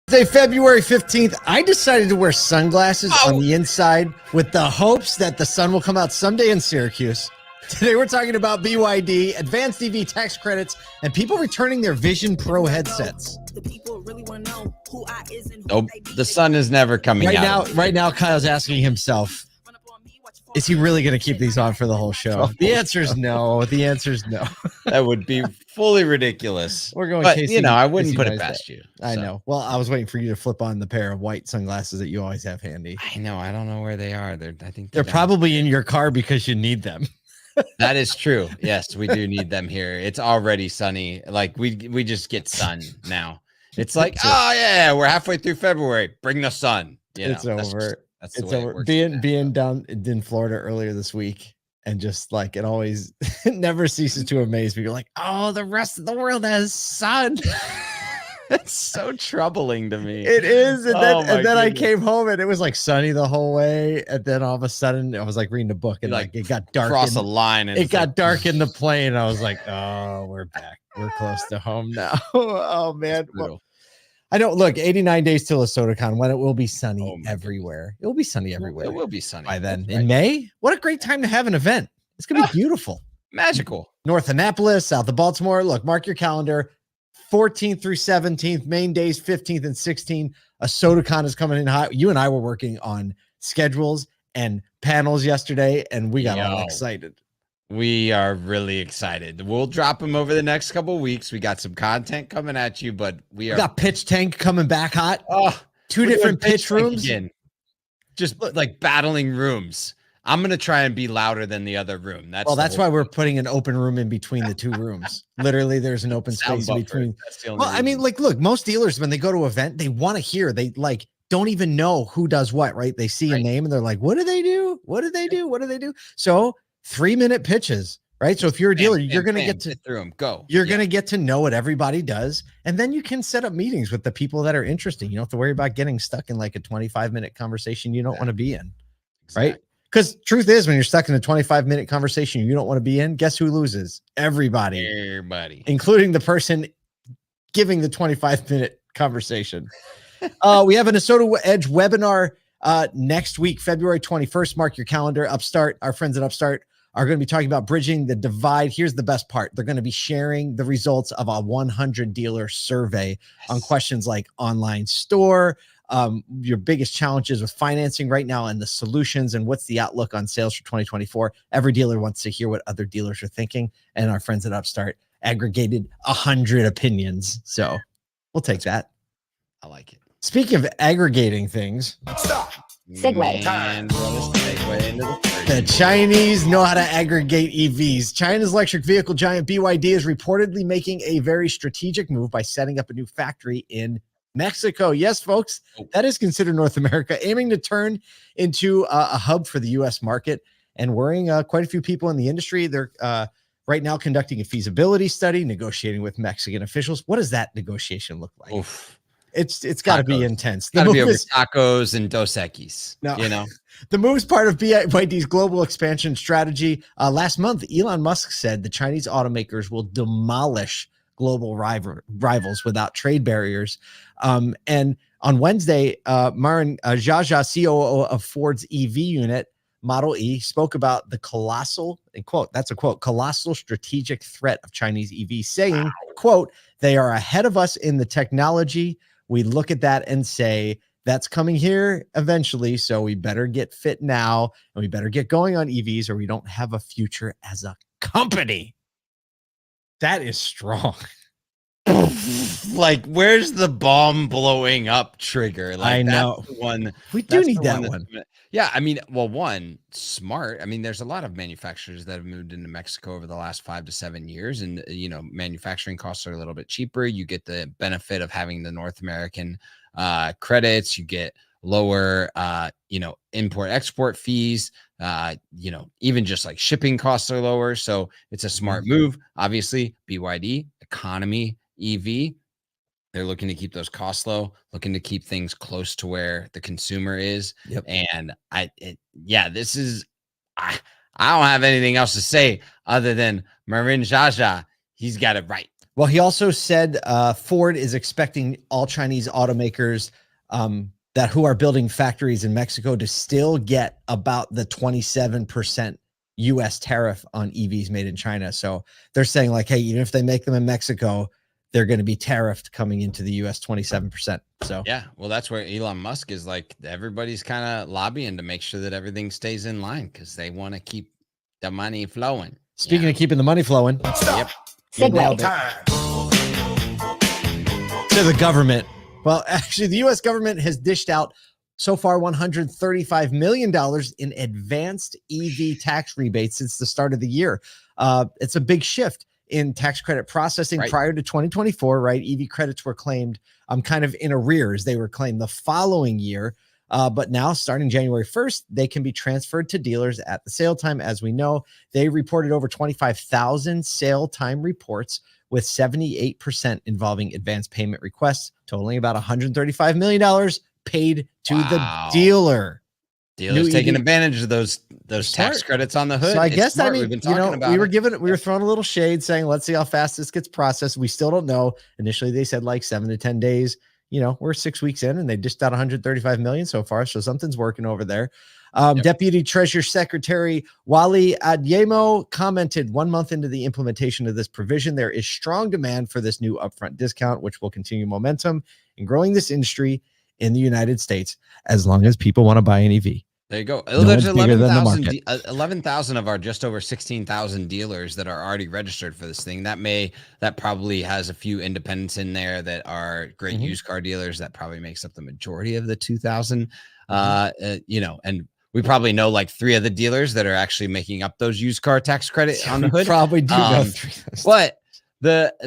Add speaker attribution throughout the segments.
Speaker 1: Say February 15th, I decided to wear sunglasses on the inside with the hopes that the sun will come out someday in Syracuse. Today we're talking about BYD, advanced EV tax credits, and people returning their VisionPro headsets.
Speaker 2: Nope, the sun is never coming out.
Speaker 1: Right now, Kyle's asking himself, is he really going to keep these on for the whole show? The answer is no. The answer is no.
Speaker 2: That would be fully ridiculous.
Speaker 1: We're going,
Speaker 2: but
Speaker 1: Casey,
Speaker 2: I wouldn't
Speaker 1: Casey
Speaker 2: put it past you.
Speaker 1: I know. Well, I was waiting for you to flip on the pair of white sunglasses that you always have handy.
Speaker 2: I know. I don't know where they are. I think
Speaker 1: they're probably in your car because you need them.
Speaker 2: That is true. Yes, we do need them here. It's already sunny. Like we just get sun now. It's like, oh yeah, we're halfway through February. Bring the sun.
Speaker 1: It's over.
Speaker 2: That's
Speaker 1: it's over. Being down in Florida earlier this week, and just like it always, it never ceases to amaze me. You're like, oh, the rest of the world has sun.
Speaker 2: It's so troubling to me.
Speaker 1: It is. And then I came home and it was like sunny the whole way. And then all of a sudden I was like reading a book and like it got dark.
Speaker 2: Cross a line. And
Speaker 1: it got dark in the plane. I was like, oh, we're back. We're close to home now. Oh man. Well, I don't look 89 days till a SodaCon when it will be sunny everywhere. It will be sunny everywhere.
Speaker 2: It will be sunny
Speaker 1: by then. In May. What a great time to have an event. It's gonna be beautiful.
Speaker 2: Magical.
Speaker 1: North Annapolis, south of Baltimore. Look, mark your calendar. 14th through 17th, main days 15th and 16th. A SodaCon is coming in hot. You and I were working on schedules and panels yesterday, and we got all excited.
Speaker 2: We are really excited. We'll drop them over the next couple of weeks. We got some content coming at you, but we
Speaker 1: got Pitch Tank coming back hot. Oh, two different pitch rooms. Again.
Speaker 2: Just like battling rooms. I'm going to try and be louder than the other room.
Speaker 1: That's why we're putting an open room in between the two rooms. Literally, there's an open space in between. Well, I mean, like, look, most dealers, when they go to an event, they want to hear. They like don't even know who does what, right? They see a name and they're like, what do they do? What do they do? What do they do? So 3-minute pitches, right? So if you're a dealer, you're going to get to
Speaker 2: through them. Go.
Speaker 1: You're going to get to know what everybody does. And then you can set up meetings with the people that are interested. You don't have to worry about getting stuck in like a 25-minute conversation you don't want to be in, right? Because truth is, when you're stuck in a 25-minute conversation you don't want to be in, guess who loses? Everybody, including the person giving the 25-minute conversation. We have an Asota Edge webinar next week, February 21st. Mark your calendar. Upstart, our friends at Upstart are going to be talking about bridging the divide. Here's the best part. They're going to be sharing the results of a 100 dealer survey on questions like online store, your biggest challenges with financing right now and the solutions, and what's the outlook on sales for 2024. Every dealer wants to hear what other dealers are thinking, and our friends at Upstart aggregated 100 opinions. So we'll take that.
Speaker 2: I like it.
Speaker 1: Speaking of aggregating things,
Speaker 3: Segue
Speaker 2: time.
Speaker 1: The Chinese know how to aggregate EVs. China's electric vehicle giant BYD is reportedly making a very strategic move by setting up a new factory in Mexico. Yes, folks, that is considered North America, aiming to turn into a hub for the U.S. market and worrying quite a few people in the industry. They're right now conducting a feasibility study, negotiating with Mexican officials. What does that negotiation look like?
Speaker 2: Oof.
Speaker 1: It's got to be intense.
Speaker 2: It's got to be over tacos and Dos Equis.
Speaker 1: No, the move's part of BYD's global expansion strategy. Last month, Elon Musk said the Chinese automakers will demolish global rivals without trade barriers. And on Wednesday, Marin Jaja, COO of Ford's EV unit, Model E, spoke about the colossal, and quote, that's a quote, colossal strategic threat of Chinese EVs, saying, quote, they are ahead of us in the technology. We look at that and say, that's coming here eventually, so we better get fit now, and we better get going on EVs, or we don't have a future as a company. That is strong.
Speaker 2: Like, where's the bomb blowing up trigger? Like,
Speaker 1: I know. We do need that one.
Speaker 2: Yeah, I mean, well, one, smart. I mean, there's a lot of manufacturers that have moved into Mexico over the last 5 to 7 years, and manufacturing costs are a little bit cheaper. You get the benefit of having the North American credits. You get lower, import export fees. Even just like shipping costs are lower. So it's a smart move. Obviously, BYD, economy, EV. They're looking to keep those costs low, looking to keep things close to where the consumer is.
Speaker 1: Yep.
Speaker 2: And I don't have anything else to say other than Marin Jaja. He's got it right.
Speaker 1: Well, he also said Ford is expecting all Chinese automakers that who are building factories in Mexico to still get about the 27% US tariff on EVs made in China. So they're saying like, hey, even if they make them in Mexico, they're going to be tariffed coming into the US 27%. So
Speaker 2: yeah, well, that's where Elon Musk is like, everybody's kind of lobbying to make sure that everything stays in line because they want to keep the money flowing.
Speaker 1: Speaking of keeping the money flowing,
Speaker 2: yep.
Speaker 1: Nailed it. To the government. Well, actually, the U.S. government has dished out so far $135 million in advanced EV tax rebates since the start of the year. It's a big shift in tax credit processing. Prior to 2024, right? EV credits were claimed kind of in arrears. They were claimed the following year. But now, starting January 1st, they can be transferred to dealers at the sale time. As we know, they reported over 25,000 sale time reports, with 78% involving advanced payment requests, totaling about $135 million paid to the dealer.
Speaker 2: Dealers taking advantage of those tax credits on the hood.
Speaker 1: So I guess, I mean,
Speaker 2: we've been talking about
Speaker 1: we were throwing a little shade saying, let's see how fast this gets processed. We still don't know. Initially, they said like 7 to 10 days. We're 6 weeks in and they dished out 135 million so far. So something's working over there. Deputy Treasury Secretary Wally Adeyemo commented 1 month into the implementation of this provision, there is strong demand for this new upfront discount, which will continue momentum in growing this industry in the United States as long as people want to buy an EV.
Speaker 2: There you go. There's 11,000 of our just over 16,000 dealers that are already registered for this thing. That probably has a few independents in there that are great used car dealers. That probably makes up the majority of the 2,000. And we probably know like 3 of the dealers that are actually making up those used car tax credit on the hood.
Speaker 1: Probably do know 3.
Speaker 2: But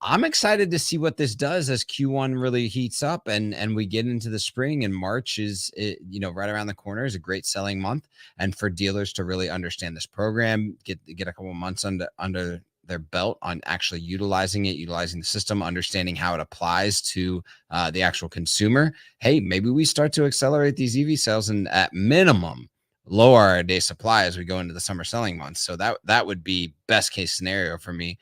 Speaker 2: I'm excited to see what this does as Q1 really heats up and we get into the spring, and March is right around the corner, is a great selling month, and for dealers to really understand this program, get a couple of months under their belt on actually utilizing the system, understanding how it applies to the actual consumer. Hey, maybe we start to accelerate these EV sales and at minimum lower our day supply as we go into the summer selling months. So that would be best case scenario for me.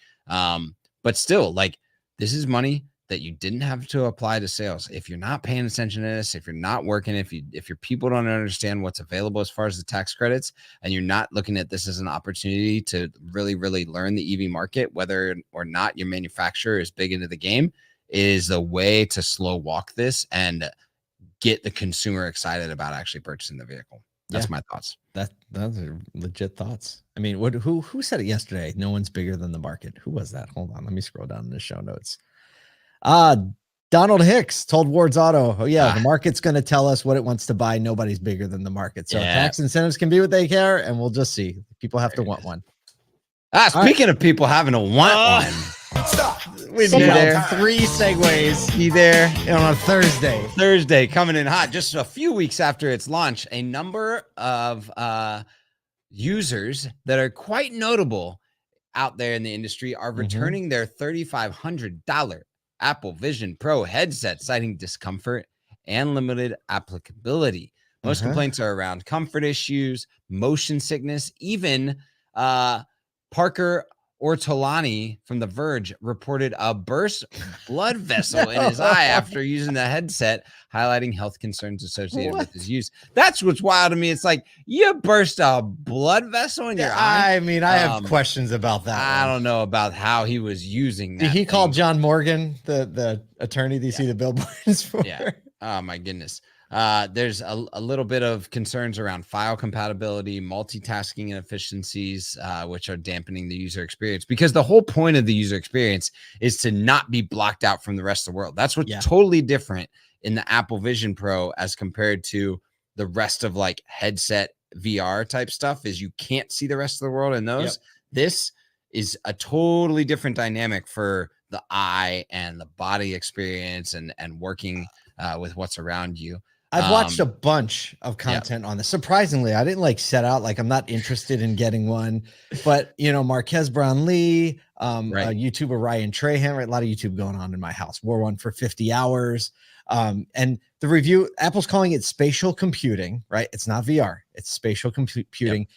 Speaker 2: But still, like, this is money that you didn't have to apply to sales. If you're not paying attention to this, if you're not working, if your people don't understand what's available as far as the tax credits, and you're not looking at this as an opportunity to really, really learn the EV market, whether or not your manufacturer is big into the game, is a way to slow walk this and get the consumer excited about actually purchasing the vehicle. That's my thoughts.
Speaker 1: Those are legit thoughts. I mean, who said it yesterday? No one's bigger than the market. Who was that? Hold on. Let me scroll down in the show notes. Donald Hicks told Ward's Auto, the market's going to tell us what it wants to buy. Nobody's bigger than the market. So tax incentives can be what they care, and we'll just see. People have to want one.
Speaker 2: Speaking of people having to want one.
Speaker 1: Stop. We did 3 segues.
Speaker 2: Be there
Speaker 1: on a Thursday.
Speaker 2: Thursday coming in hot. Just a few weeks after its launch, a number of users that are quite notable out there in the industry are returning their $3,500 Apple Vision Pro headset, citing discomfort and limited applicability. Most complaints are around comfort issues, motion sickness, even Parker Ortolani from The Verge reported a burst blood vessel in his eye after using the headset, highlighting health concerns associated with his use. That's what's wild to me. It's like, you burst a blood vessel in your eye.
Speaker 1: I mean, I have questions about that.
Speaker 2: I don't know about how he was using that.
Speaker 1: Did he call John Morgan, the attorney that you see the billboards for?
Speaker 2: Yeah. Oh my goodness. There's a little bit of concerns around file compatibility, multitasking inefficiencies, which are dampening the user experience, because the whole point of the user experience is to not be blocked out from the rest of the world. That's what's totally different in the Apple Vision Pro as compared to the rest of like headset VR type stuff, is you can't see the rest of the world in those. This is a totally different dynamic for the eye and the body experience and working with what's around you.
Speaker 1: I've watched a bunch of content on this. Surprisingly, I didn't set out I'm not interested in getting one, but Marquez Brownlee, YouTuber Ryan Trahan, right? A lot of YouTube going on in my house. Wore one for 50 hours. And the review, Apple's calling it spatial computing, right? It's not VR, it's spatial computing.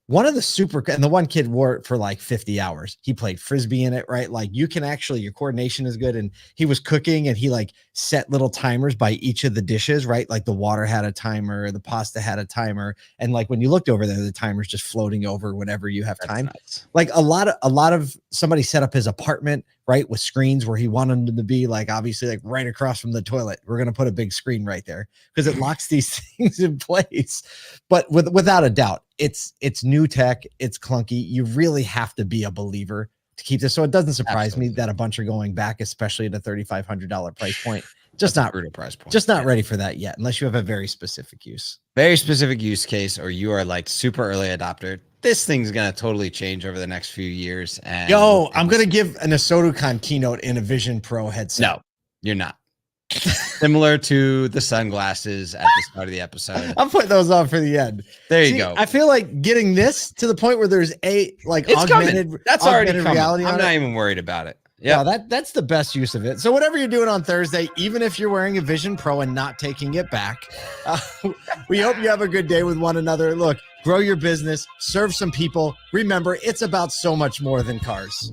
Speaker 1: one of the super, and the one kid wore it for like 50 hours. He played Frisbee in it, right? Like you can actually, your coordination is good. And he was cooking and he like set little timers by each of the dishes, right? Like the water had a timer, the pasta had a timer. And like when you looked over there, the timer's just floating over whenever you have time.
Speaker 2: Nice.
Speaker 1: Like a lot of somebody set up his apartment, right? With screens where he wanted them to be like, obviously like right across from the toilet. We're going to put a big screen right there because it locks these things in place. But without a doubt, it's new tech. It's clunky. You really have to be a believer to keep this. So it doesn't surprise me that a bunch are going back, especially at a $3,500 price point. Just not brutal price point. Just not ready for that yet, unless you have a very specific use.
Speaker 2: Very specific use case, or you are like super early adopter. This thing's gonna totally change over the next few years. And
Speaker 1: I'm gonna give an ASOTOCON keynote in a VisionPro headset.
Speaker 2: No, you're not. Similar to the sunglasses at the start of the episode.
Speaker 1: I'm putting those on for the end.
Speaker 2: There you go.
Speaker 1: I feel like getting this to the point where there's it's augmented,
Speaker 2: coming. That's already coming.
Speaker 1: reality.
Speaker 2: I'm not even worried about it. Yeah,
Speaker 1: that's the best use of it. So whatever you're doing on Thursday, even if you're wearing a VisionPro and not taking it back, we hope you have a good day with one another. Look, grow your business, serve some people. Remember, it's about so much more than cars.